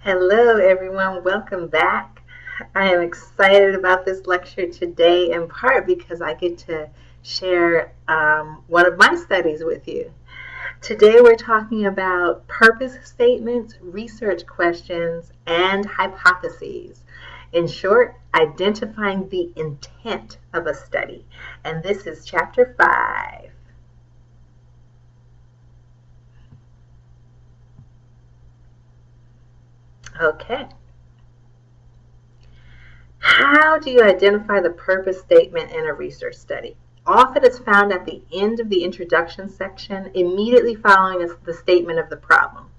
Hello, everyone. Welcome back. I am excited about this lecture today, in part because I get to share one of my studies with you. Today, we're talking about purpose statements, research questions, and hypotheses. In short, identifying the intent of a study. And this is chapter 5. Okay. How do you identify the purpose statement in a research study? Often it's found at the end of the introduction section, immediately following the statement of the problem.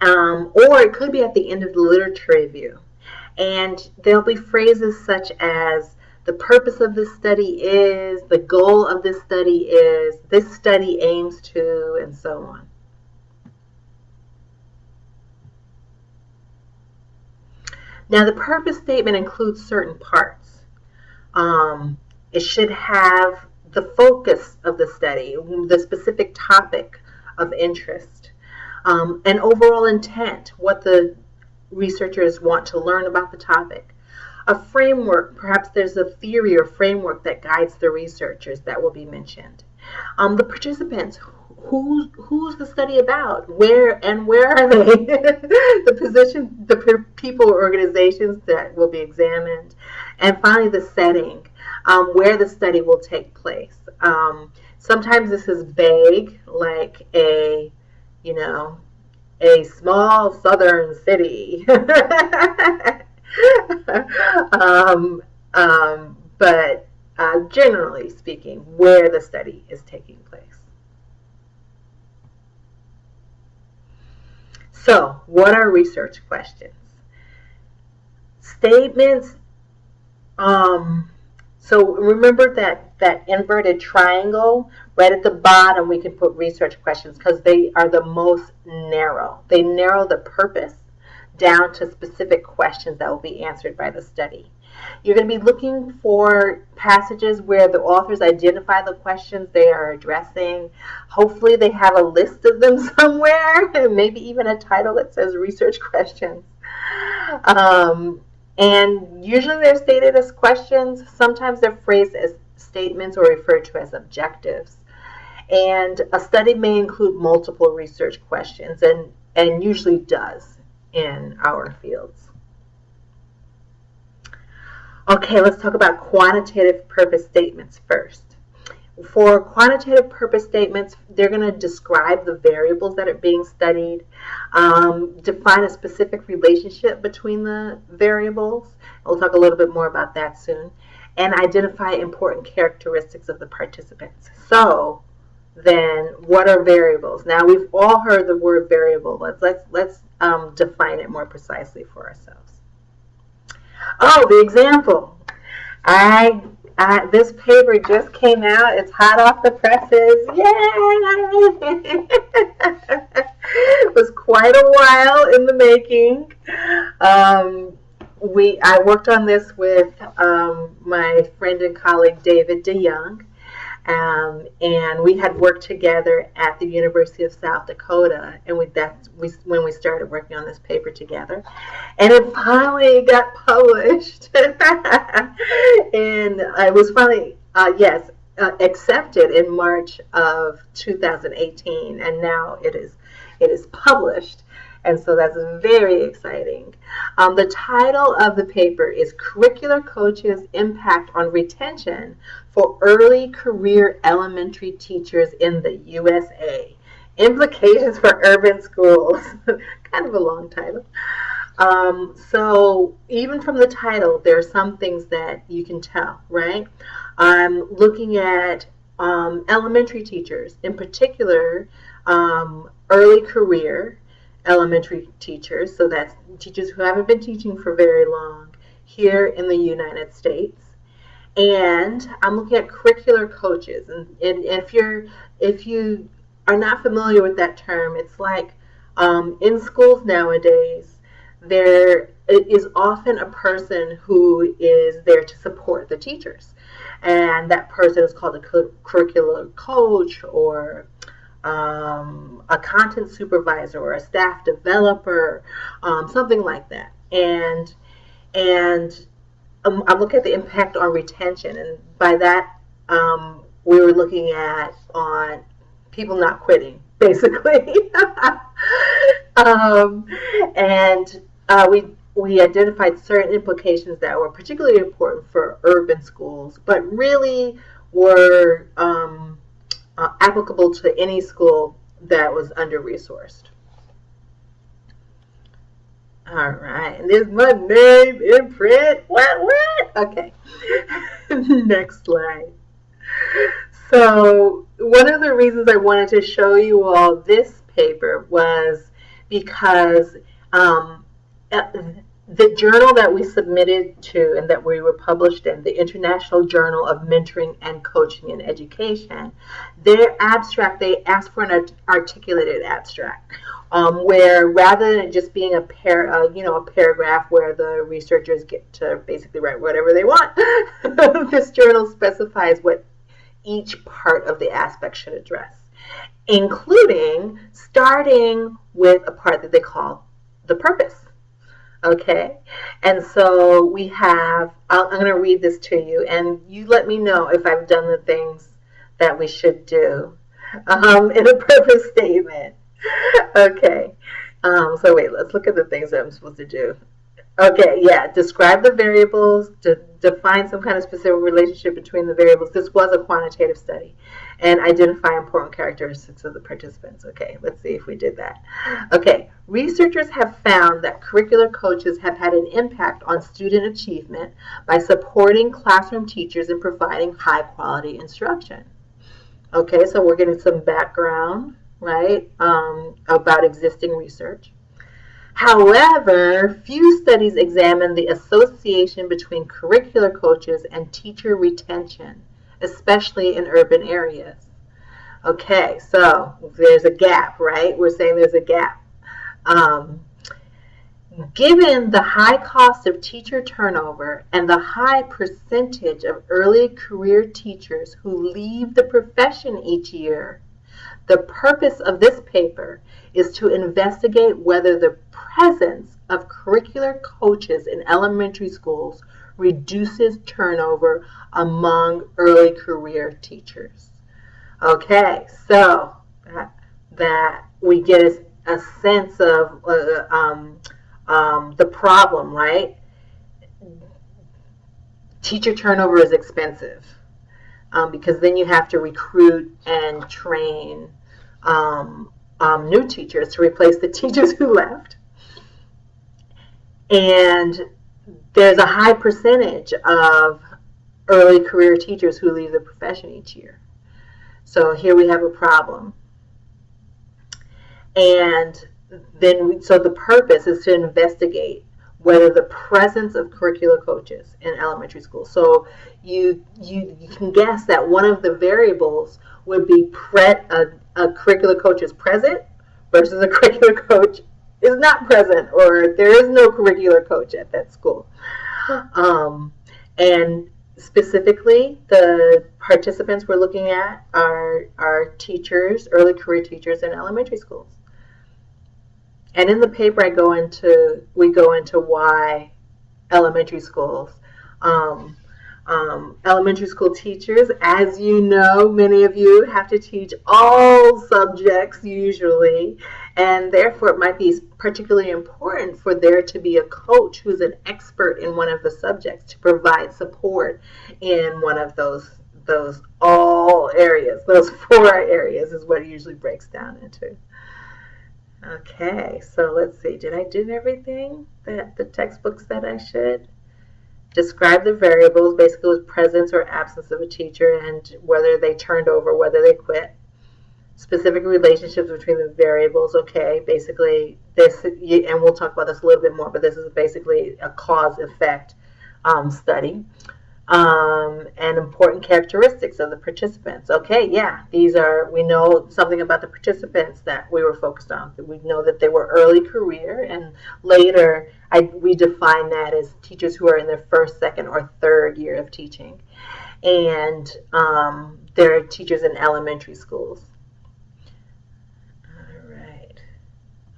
Or it could be at the end of the literature review. And there'll be phrases such as, the purpose of this study is, the goal of this study is, this study aims to, and so on. Now, the purpose statement includes certain parts. It should have the focus of the study, the specific topic of interest, an overall intent, what the researchers want to learn about the topic, a framework, perhaps there's a theory or framework that guides the researchers that will be mentioned. The participants, who's the study about? Where are they? The people or organizations that will be examined, and finally the setting, where the study will take place. Sometimes this is vague, like a small southern city. But generally speaking, where the study is taking place. So, what are research questions? Statements. So remember that inverted triangle right at the bottom. We can put research questions because they are the most narrow. They narrow the purpose down to specific questions that will be answered by the study. You're going to be looking for passages where the authors identify the questions they are addressing. Hopefully they have a list of them somewhere, maybe even a title that says research questions. And usually they're stated as questions. Sometimes they're phrased as statements or referred to as objectives. And a study may include multiple research questions, and usually does in our fields. Okay, let's talk about quantitative purpose statements first. For quantitative purpose statements, they're going to describe the variables that are being studied, define a specific relationship between the variables. We'll talk a little bit more about that soon, and identify important characteristics of the participants. So then, what are variables? Now, we've all heard the word variable, but let's define it more precisely for ourselves. Oh, the example. This paper just came out. It's hot off the presses. Yay! It was quite a while in the making. I worked on this with my friend and colleague David DeYoung. And we had worked together at the University of South Dakota, and when we started working on this paper together, and it finally got published, and it was finally accepted in March of 2018, and now it is published. And so that's very exciting. The title of the paper is Curricular Coaches' Impact on Retention for Early Career Elementary Teachers in the USA. Implications for Urban Schools. Kind of a long title. So even from the title, there are some things that you can tell, right? I'm looking at elementary teachers, in particular early career elementary teachers, so that's teachers who haven't been teaching for very long here in the United States. And I'm looking at curricular coaches, and if you are not familiar with that term, it's like in schools nowadays, there is often a person who is there to support the teachers, and that person is called a curricular coach or a content supervisor or a staff developer, something like that. And I look at the impact on retention, and by that we were looking at on people not quitting, basically. um, and we identified certain implications that were particularly important for urban schools, but really were applicable to any school that was under-resourced. All right, and there's my name in print. What? Okay. Next slide. So one of the reasons I wanted to show you all this paper was because the journal that we submitted to and that we were published in, the International Journal of Mentoring and Coaching in Education, their abstract, they asked for an articulated abstract, where rather than it just being a paragraph where the researchers get to basically write whatever they want, this journal specifies what each part of the aspect should address, including starting with a part that they call the purpose. Okay, and so we have, I'm going to read this to you, and you let me know if I've done the things that we should do in a purpose statement. Okay, so wait, let's look at the things that I'm supposed to do. Okay, yeah, describe the variables, define some kind of specific relationship between the variables. This was a quantitative study. And identify important characteristics of the participants. Okay, let's see if we did that. Okay, researchers have found that curricular coaches have had an impact on student achievement by supporting classroom teachers in providing high-quality instruction. Okay, so we're getting some background, right, about existing research. However, few studies examine the association between curricular coaches and teacher retention, especially in urban areas. Okay, so there's a gap, right? We're saying there's a gap. Given the high cost of teacher turnover and the high percentage of early career teachers who leave the profession each year, the purpose of this paper is to investigate whether the presence of curricular coaches in elementary schools reduces turnover among early career teachers. Okay, so that we get a sense of the problem, right? Teacher turnover is expensive because then you have to recruit and train new teachers to replace the teachers who left. And there's a high percentage of early career teachers who leave the profession each year. So here we have a problem. And then, so the purpose is to investigate whether the presence of curricular coaches in elementary school. So you can guess that one of the variables would be a curricular coach is present versus a curricular coach is not present, or there is no curricular coach at that school. And specifically, the participants we're looking at are teachers, early career teachers in elementary schools. And in the paper, we go into why elementary schools. Elementary school teachers, as you know, many of you have to teach all subjects usually, and therefore it might be particularly important for there to be a coach who's an expert in one of the subjects to provide support in one of those all areas. Those 4 areas is what it usually breaks down into. Okay, so let's see. Did I do everything that the textbook said I should? Describe the variables, basically with presence or absence of a teacher and whether they turned over, whether they quit. Specific relationships between the variables, okay, basically this, and we'll talk about this a little bit more, but this is basically a cause-effect study. And important characteristics of the participants. Okay, yeah, we know something about the participants that we were focused on. We know that they were early career, and later we define that as teachers who are in their first, second, or third year of teaching. And they're teachers in elementary schools.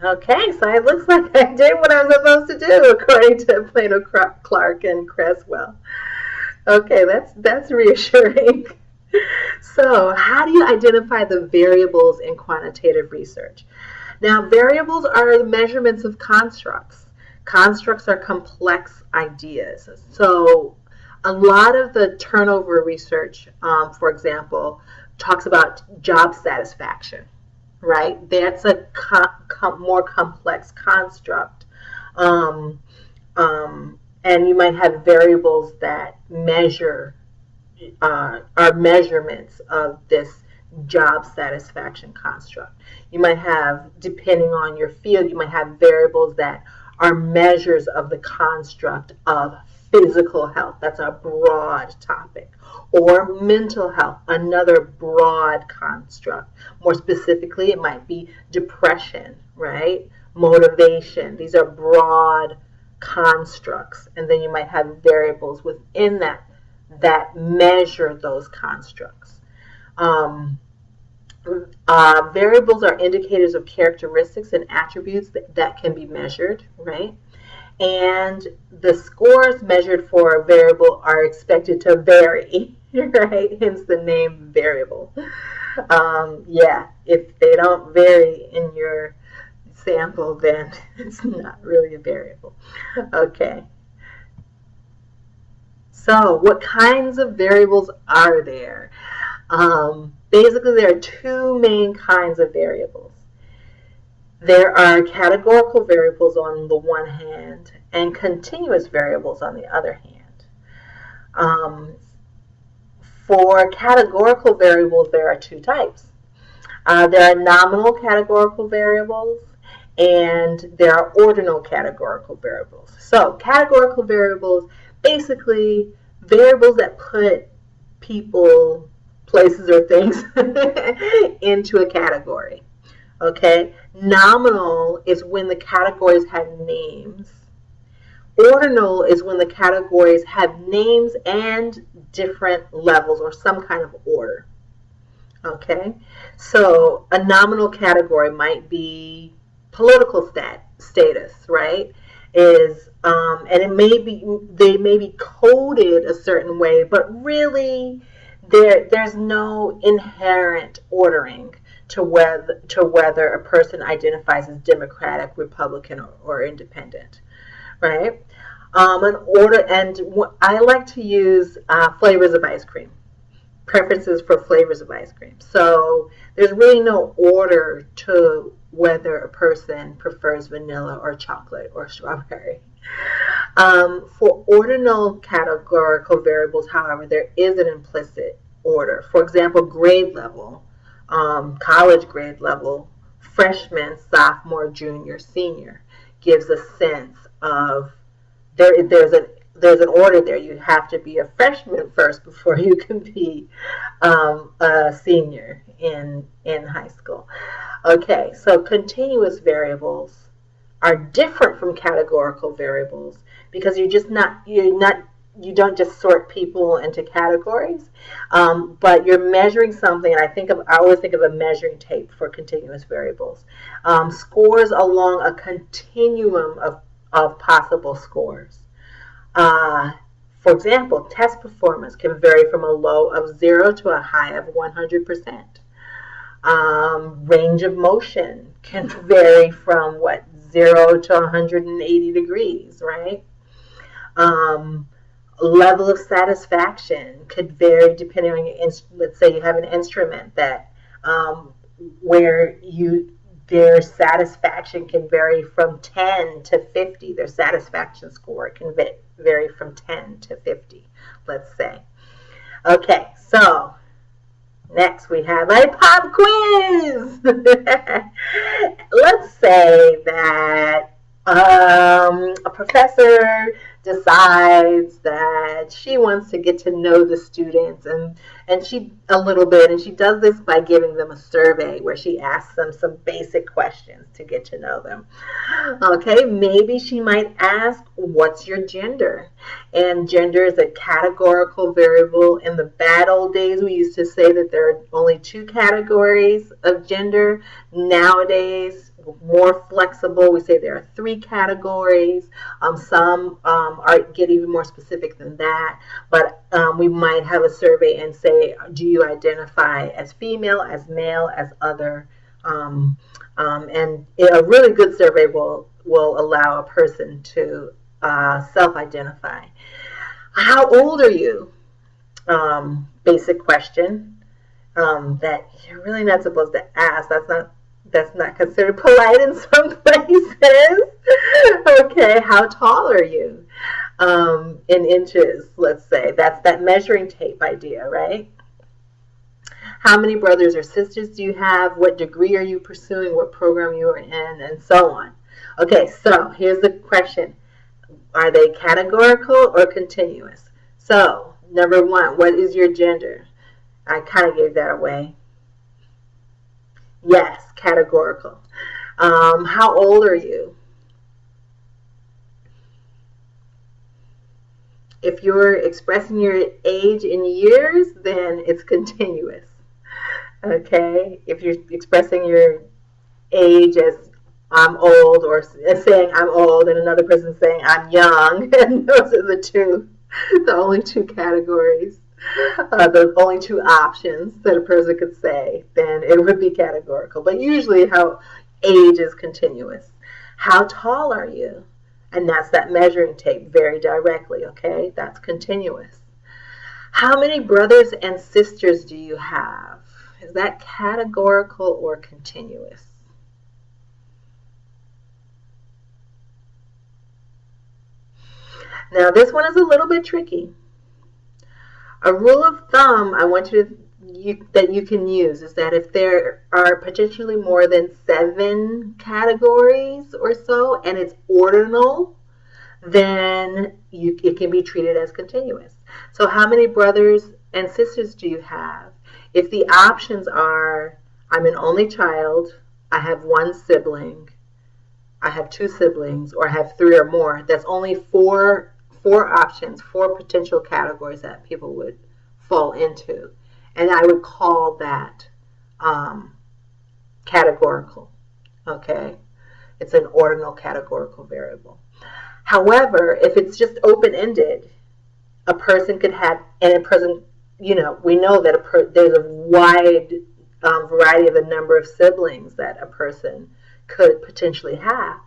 Okay, so it looks like I did what I was supposed to do according to Plato, Clark, and Creswell. Okay, that's reassuring. So, how do you identify the variables in quantitative research? Now, variables are measurements of constructs. Constructs are complex ideas. So, a lot of the turnover research, for example, talks about job satisfaction, right? That's a more complex construct. Um, and you might have variables that are measurements of this job satisfaction construct. You might have, depending on your field, you might have variables that are measures of the construct of physical health. That's a broad topic. Or mental health, another broad construct. More specifically, it might be depression, right? Motivation. These are broad constructs. And then you might have variables within that measure those constructs. Variables are indicators of characteristics and attributes that can be measured, right? And the scores measured for a variable are expected to vary, right? Hence the name variable. Yeah, if they don't vary in your sample, then it's not really a variable. Okay. So, what kinds of variables are there? Basically, there are two main kinds of variables. There are categorical variables on the one hand and continuous variables on the other hand. For categorical variables, there are two types. There are nominal categorical variables and there are ordinal categorical variables. So categorical variables, basically variables that put people, places, or things into a category. Okay, nominal is when the categories have names. Ordinal is when the categories have names and different levels or some kind of order. Okay, so a nominal category might be political status, right? And it may be, they may be coded a certain way, but really there's no inherent ordering to whether a person identifies as Democratic, Republican, or Independent, right? I like to use flavors of ice cream, preferences for flavors of ice cream. So there's really no order to whether a person prefers vanilla or chocolate or strawberry. For ordinal categorical variables, however, there is an implicit order. For example, grade level, college grade level, freshman, sophomore, junior, senior, gives a sense of there's an order there. You have to be a freshman first before you can be a senior in high school. Okay, so continuous variables are different from categorical variables because you don't just sort people into categories, but you're measuring something. And I always think of a measuring tape for continuous variables. Scores along a continuum of possible scores. For example, test performance can vary from a low of 0 to a high of 100%. Range of motion can vary from 0 to 180 degrees, right? Level of satisfaction could vary depending on let's say you have an instrument that where their satisfaction can vary from 10 to 50. Their satisfaction score can vary from 10 to 50, let's say. Okay, so next we have a pop quiz. Let's say that a professor decides that she wants to get to know the students and she a little bit, and she does this by giving them a survey where she asks them some basic questions to get to know them. Okay, maybe she might ask, what's your gender? And gender is a categorical variable. In the bad old days, we used to say that there are only two categories of gender. Nowadays, more flexible. We say there are 3 categories. Some get even more specific than that. But we might have a survey and say, do you identify as female, as male, as other? And a really good survey will allow a person to self-identify. How old are you? Basic question that you're really not supposed to ask. That's not considered polite in some places. Okay, how tall are you? In inches, let's say. That's that measuring tape idea, right? How many brothers or sisters do you have? What degree are you pursuing? What program you are in? And so on. Okay, so here's the question. Are they categorical or continuous? So, number 1, what is your gender? I kind of gave that away. Yes, categorical. How old are you? If you're expressing your age in years, then it's continuous. Okay? If you're expressing your age as I'm old, or saying I'm old, and another person saying I'm young, and those are the only 2 categories, the only 2 options that a person could say, then it would be categorical. But usually how age is continuous. How tall are you? And that's that measuring tape very directly, okay? That's continuous. How many brothers and sisters do you have? Is that categorical or continuous? Now, this one is a little bit tricky. A rule of thumb I want that you can use is that if there are potentially more than 7 categories or so, and it's ordinal, then it can be treated as continuous. So how many brothers and sisters do you have? If the options are, I'm an only child, I have 1 sibling, I have 2 siblings, or I have 3 or more, that's only 4 options, 4 potential categories that people would fall into. And I would call that categorical. Okay? It's an ordinal categorical variable. However, if it's just open-ended, a person could have, and a person, we know that there's a wide variety of the number of siblings that a person could potentially have.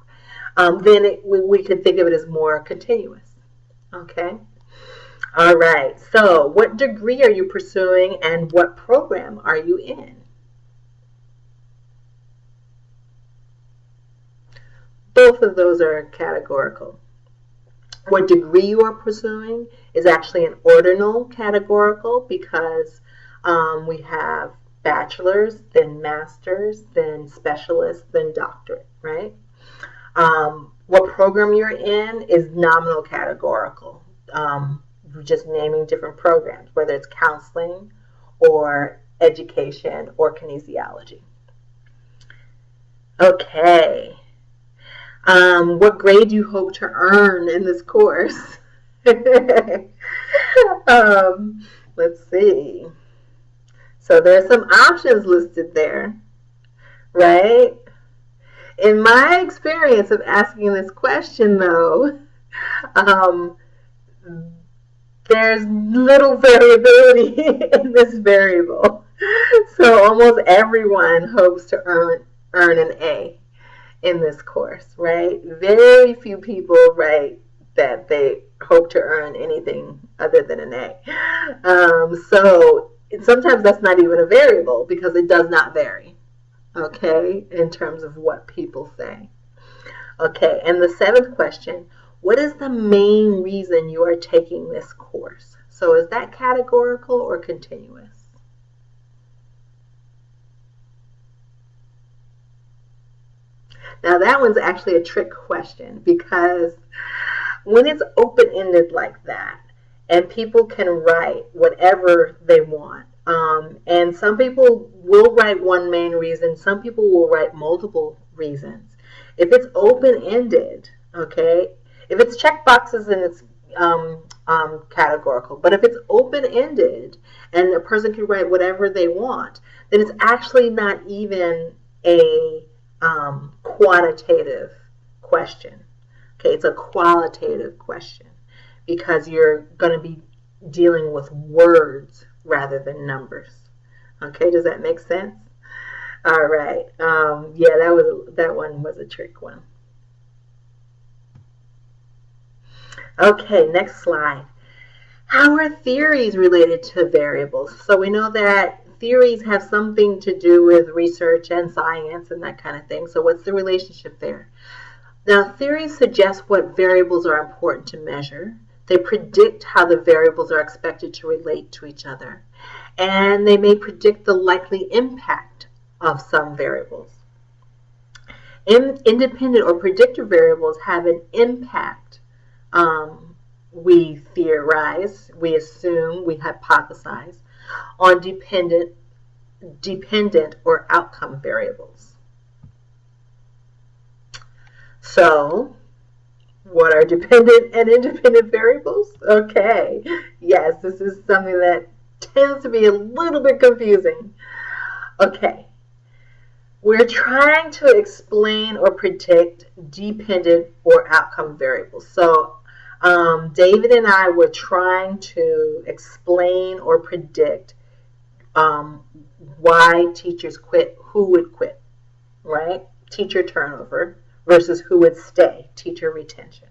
Then we could think of it as more continuous. Okay? All right. So what degree are you pursuing and what program are you in? Both of those are categorical. What degree you are pursuing is actually an ordinal categorical because we have bachelor's, then master's, then specialist, then doctorate, right? What program you're in is nominal categorical. Just naming different programs, whether it's counseling or education or kinesiology. Okay. What grade do you hope to earn in this course? Let's see. So there are some options listed there, right? In my experience of asking this question, though, there's little variability in this variable. So almost everyone hopes to earn an A in this course, right? Very few people write that they hope to earn anything other than an A. So sometimes that's not even a variable because it does not vary, okay, in terms of what people say. Okay, and the 7th question, what is the main reason you are taking this course? So is that categorical or continuous? Now that one's actually a trick question because when it's open-ended like that and people can write whatever they want, and some people will write one main reason, some people will write multiple reasons. If it's open-ended, okay, if it's check boxes and it's categorical, but if it's open-ended and a person can write whatever they want, then it's actually not even a quantitative question. Okay, it's a qualitative question because you're going to be dealing with words rather than numbers. Okay, does that make sense? All right. Yeah, that one was a trick one. Okay, next slide. How are theories related to variables? So we know that theories have something to do with research and science and that kind of thing. So what's the relationship there? Now, theories suggest what variables are important to measure. They predict how the variables are expected to relate to each other. And they may predict the likely impact of some variables. Independent or predictor variables have an impact. We theorize, we assume, we hypothesize on dependent or outcome variables. So, what are dependent and independent variables? Okay, yes, this is something that tends to be a little bit confusing. Okay, we're trying to explain or predict dependent or outcome variables. So, David and I were trying to explain or predict why teachers quit, who would quit, right? Teacher turnover versus who would stay, teacher retention.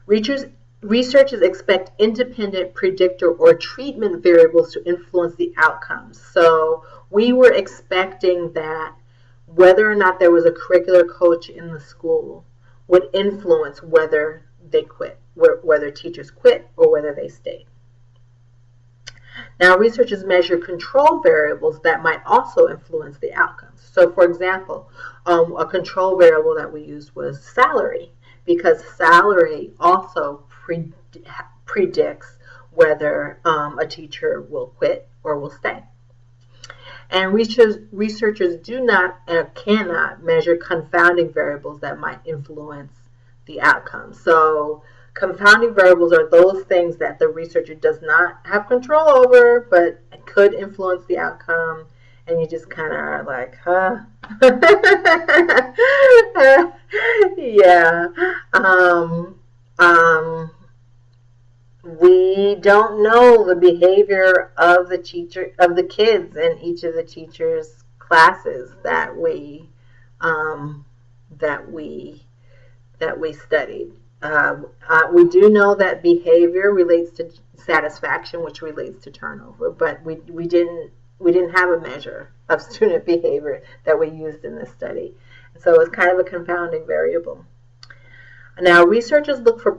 Researchers expect independent predictor or treatment variables to influence the outcomes. So we were expecting that whether or not there was a curricular coach in the school would influence whether they quit, whether teachers quit or whether they stayed. Now, researchers measure control variables that might also influence the outcomes. So, for example, a control variable that we used was salary, because salary also predicts whether a teacher will quit or will stay. And researchers do not and cannot measure confounding variables that might influence the outcome. So confounding variables are those things that the researcher does not have control over, but could influence the outcome. And you just kind of are like, huh? Yeah. We don't know the behavior of the kids in each of the teachers' classes that we studied. We do know that behavior relates to satisfaction, which relates to turnover, but we didn't have a measure of student behavior that we used in this study. So it's kind of a confounding variable. Now, researchers look for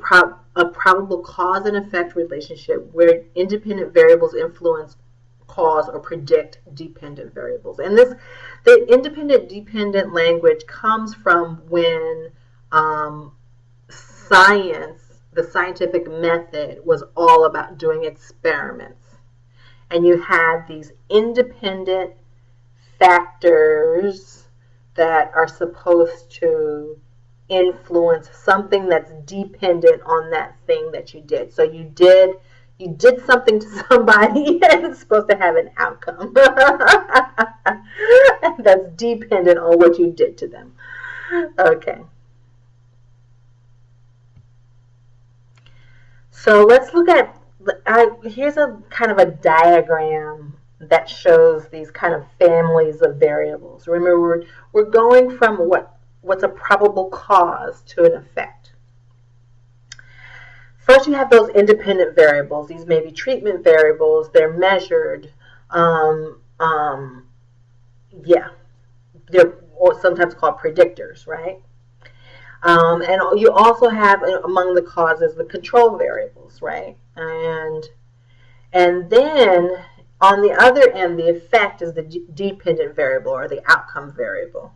a probable cause and effect relationship where independent variables influence, cause, or predict dependent variables. And the independent-dependent language comes from when the scientific method was all about doing experiments. And you had these independent factors that are supposed to influence something that's dependent on that thing that you did. So you did something to somebody and it's supposed to have an outcome that's dependent on what you did to them. Okay. So let's look at, here's a kind of a diagram that shows these kind of families of variables. Remember, we're going from what's a probable cause to an effect. First, you have those independent variables. These may be treatment variables. They're measured. They're sometimes called predictors, right? And you also have among the causes the control variables, right? And then on the other end, the effect is the dependent variable or the outcome variable.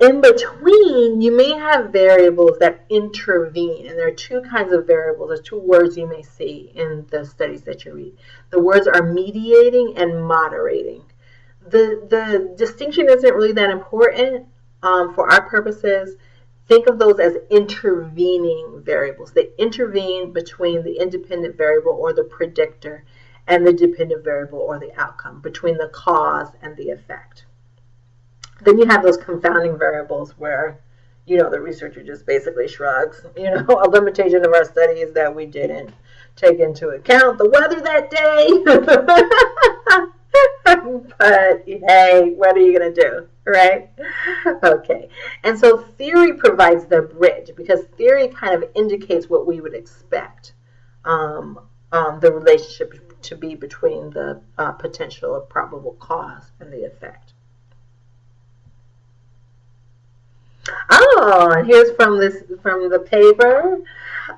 In between, you may have variables that intervene, and there are two kinds of variables. There's two words you may see in the studies that you read. The words are mediating and moderating. The distinction isn't really that important for our purposes. Think of those as intervening variables. They intervene between the independent variable or the predictor and the dependent variable or the outcome, between the cause and the effect. Then you have those confounding variables where, the researcher just basically shrugs. A limitation of our study is that we didn't take into account the weather that day. But hey, what are you going to do, right? Okay. And so theory provides the bridge because theory kind of indicates what we would expect the relationship to be between the potential or probable cause and the effect. Oh, and here's from the paper.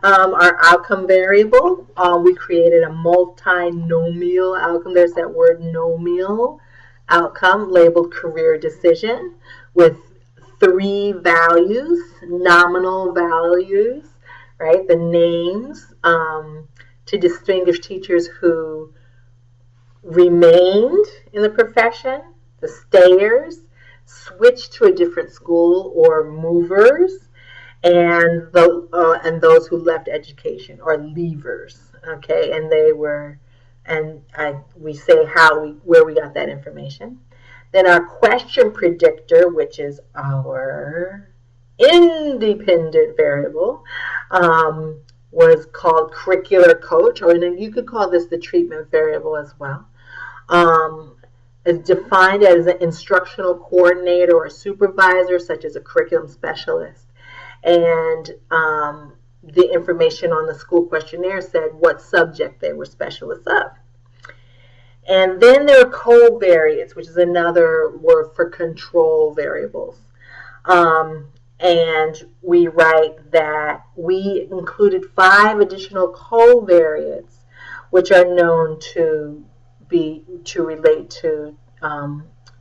Our outcome variable. We created a multinomial outcome. There's that word nomial outcome labeled career decision with 3 values, nominal values, right? The names to distinguish teachers who remained in the profession, the stayers, switched to a different school, or movers, and those who left education, or leavers. Okay, and they were, and we say where we got that information. Then our question predictor, which is our independent variable, was called curricular coach, or you could call this the treatment variable as well. Is defined as an instructional coordinator or supervisor, such as a curriculum specialist. And the information on the school questionnaire said what subject they were specialists of. And then there are covariates, which is another word for control variables. And we write that we included 5 additional covariates, which are known to relate to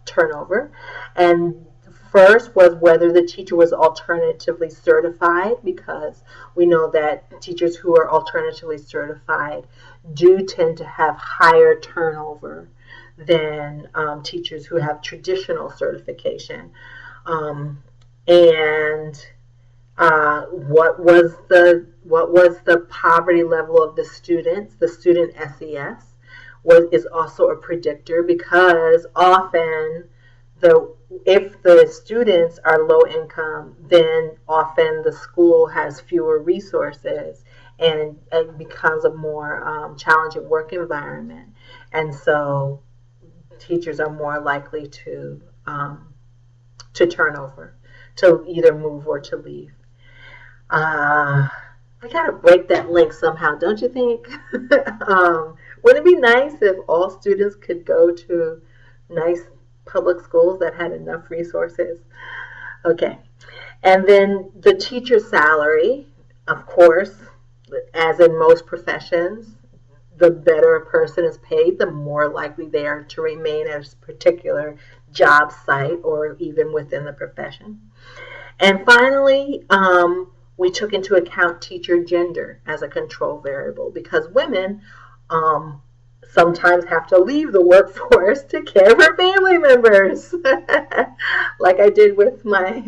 turnover. And first was whether the teacher was alternatively certified, because we know that teachers who are alternatively certified do tend to have higher turnover than teachers who have traditional certification. And what was the poverty level of the students? The student SES is also a predictor, because often if the students are low income, then often the school has fewer resources and it becomes a more challenging work environment. And so teachers are more likely to turn over, to either move or to leave. I gotta break that link somehow, don't you think? Wouldn't it be nice if all students could go to nice public schools that had enough resources? Okay. And then the teacher salary, of course, as in most professions, the better a person is paid, the more likely they are to remain at a particular job site or even within the profession. And finally, we took into account teacher gender as a control variable, because women sometimes have to leave the workforce to care for family members. Like I did with my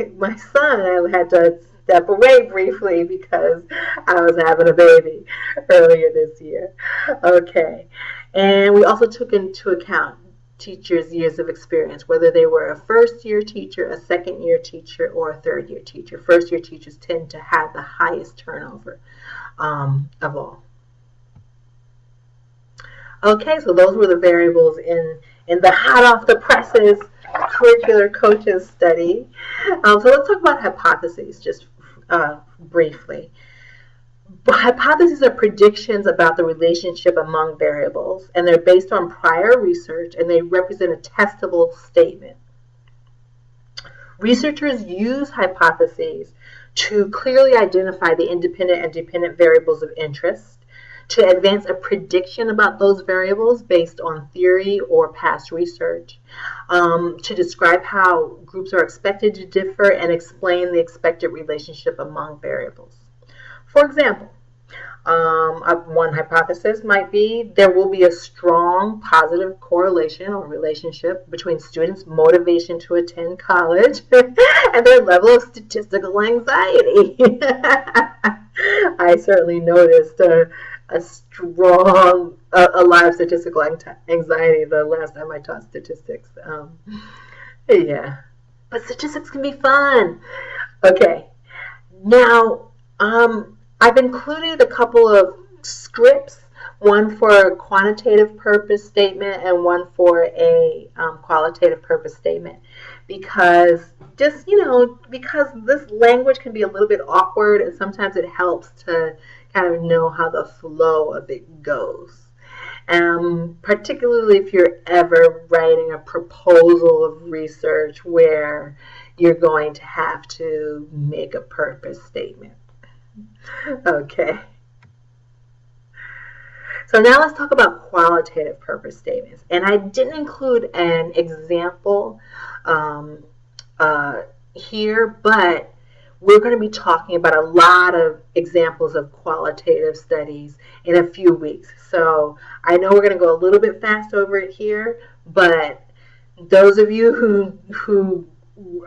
son. I had to step away briefly because I was having a baby earlier this year. Okay. And we also took into account teachers' years of experience, whether they were a first-year teacher, a second-year teacher, or a third-year teacher. First-year teachers tend to have the highest turnover of all. Okay, so those were the variables in the hot off the presses curricular coaches study. So let's talk about hypotheses just briefly. Hypotheses are predictions about the relationship among variables, and they're based on prior research, and they represent a testable statement. Researchers use hypotheses to clearly identify the independent and dependent variables of interest, to advance a prediction about those variables based on theory or past research, to describe how groups are expected to differ, and explain the expected relationship among variables. For example, one hypothesis might be there will be a strong positive correlation or relationship between students' motivation to attend college and their level of statistical anxiety. I certainly noticed a lot of statistical anxiety the last time I taught statistics. Yeah. but statistics can be fun. Okay, now I've included a couple of scripts, one for a quantitative purpose statement and one for a qualitative purpose statement, because because this language can be a little bit awkward, and sometimes it helps to kind of know how the flow of it goes. Particularly if you're ever writing a proposal of research where you're going to have to make a purpose statement. Okay. So now let's talk about qualitative purpose statements. And I didn't include an example here, but we're going to be talking about a lot of examples of qualitative studies in a few weeks. So I know we're going to go a little bit fast over it here, but those of you who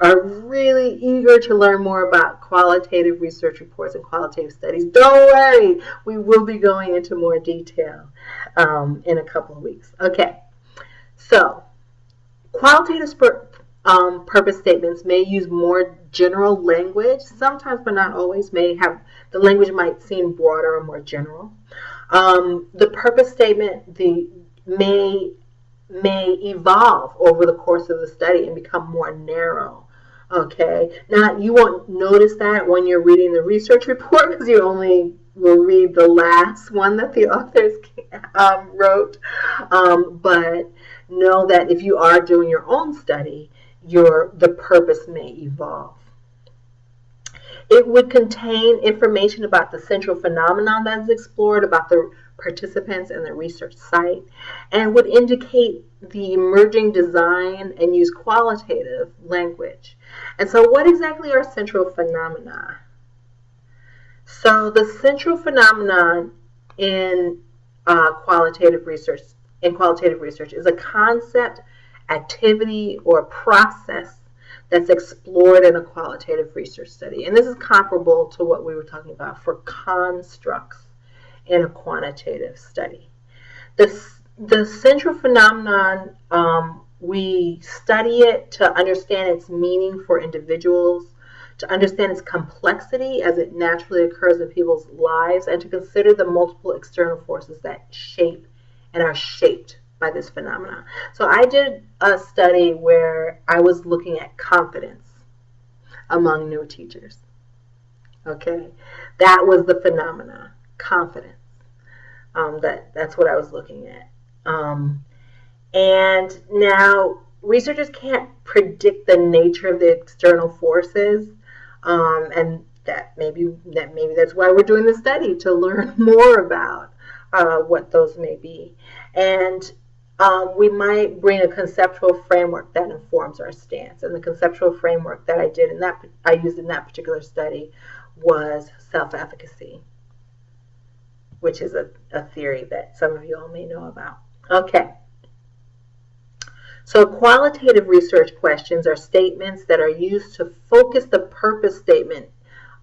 are really eager to learn more about qualitative research reports and qualitative studies, don't worry, we will be going into more detail in a couple of weeks. Okay, so qualitative purpose statements may use more general language, sometimes but not always. The language might seem broader or more general. The purpose statement may evolve over the course of the study and become more narrow. Okay, now you won't notice that when you're reading the research report, because you only will read the last one that the authors wrote. But know that if you are doing your own study, the purpose may evolve. It would contain information about the central phenomenon that is explored, about the participants and the research site, and would indicate the emerging design and use qualitative language. And so what exactly are central phenomena? So the central phenomenon in qualitative research is a concept, activity, or process that's explored in a qualitative research study. And this is comparable to what we were talking about for constructs in a quantitative study. The central phenomenon, we study it to understand its meaning for individuals, to understand its complexity as it naturally occurs in people's lives, and to consider the multiple external forces that shape and are shaped by this phenomenon. So I did a study where I was looking at confidence among new teachers. Okay, that was the phenomenon, confidence. That's what I was looking at. And now researchers can't predict the nature of the external forces, and maybe that's why we're doing the study, to learn more about what those may be. And we might bring a conceptual framework that informs our stance. And the conceptual framework that I used in that particular study was self-efficacy, which is a theory that some of you all may know about. Okay. So qualitative research questions are statements that are used to focus the purpose statement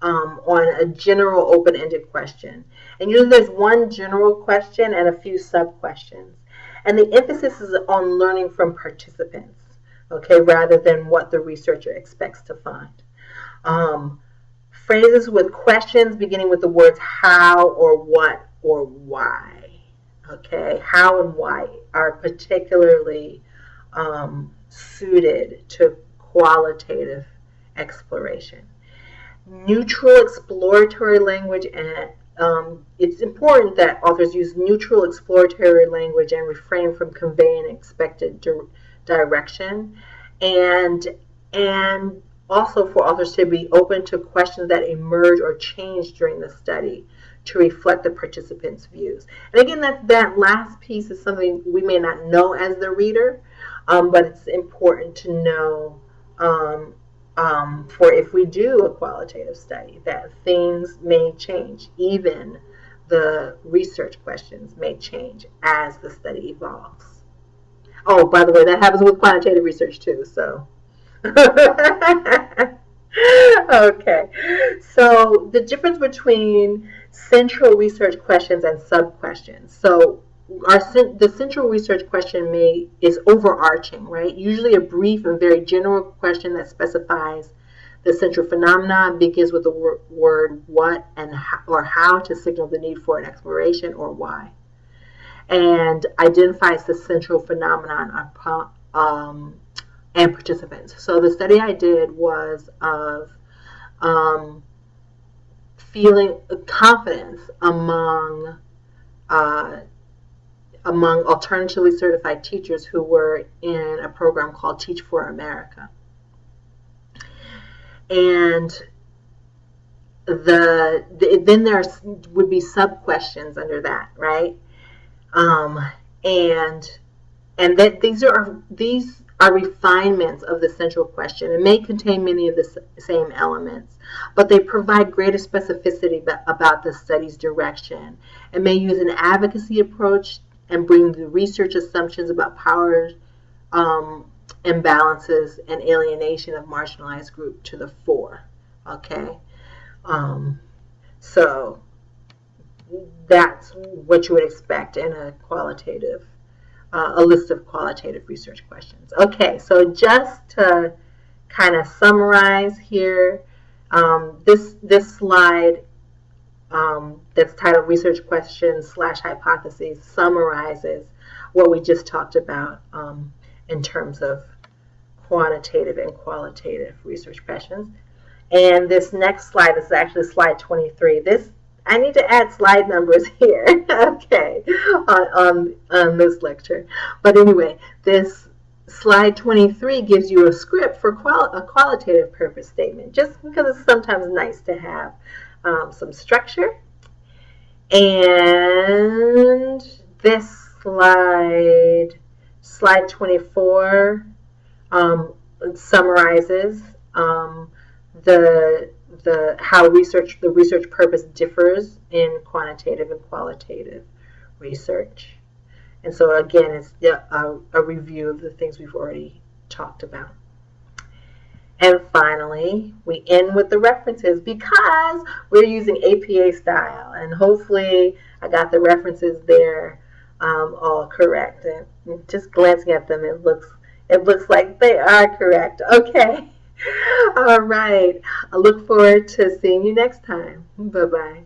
on a general open-ended question. And usually there's one general question and a few sub-questions. And the emphasis is on learning from participants, okay, rather than what the researcher expects to find. Phrases with questions beginning with the words how or what or why, okay, how and why are particularly suited to qualitative exploration. Neutral exploratory language, and it's important that authors use neutral exploratory language and refrain from conveying expected direction, and also for authors to be open to questions that emerge or change during the study to reflect the participants' views. And again, that last piece is something we may not know as the reader, but it's important to know for if we do a qualitative study, that things may change. Even the research questions may change as the study evolves. Oh, by the way, that happens with quantitative research too, so. Okay, so the difference between central research questions and sub-questions. So the central research question is overarching, right? Usually a brief and very general question that specifies the central phenomenon, begins with the word what and how, or how to signal the need for an exploration, or why, and identifies the central phenomenon and participants. So the study I did was of feeling confidence among alternatively certified teachers who were in a program called Teach for America. And then there would be sub questions under that, right? And that these are refinements of the central question and may contain many of the same elements, but they provide greater specificity about the study's direction and may use an advocacy approach and bring the research assumptions about power imbalances and alienation of marginalized group to the fore. Okay, so that's what you would expect in a list of qualitative research questions. Okay, so just to kind of summarize here, this slide that's titled Research Questions / Hypotheses summarizes what we just talked about in terms of quantitative and qualitative research questions. And this next slide is actually slide 23. I need to add slide numbers here, okay, on this lecture. But anyway, this slide 23 gives you a script for a qualitative purpose statement, just because it's sometimes nice to have some structure. And this slide 24, summarizes how the research purpose differs in quantitative and qualitative research. And so again, it's a review of the things we've already talked about. And finally, we end with the references because we're using APA style, and hopefully I got the references there all correct. And just glancing at them, it looks like they are correct. Okay. All right. I look forward to seeing you next time. Bye-bye.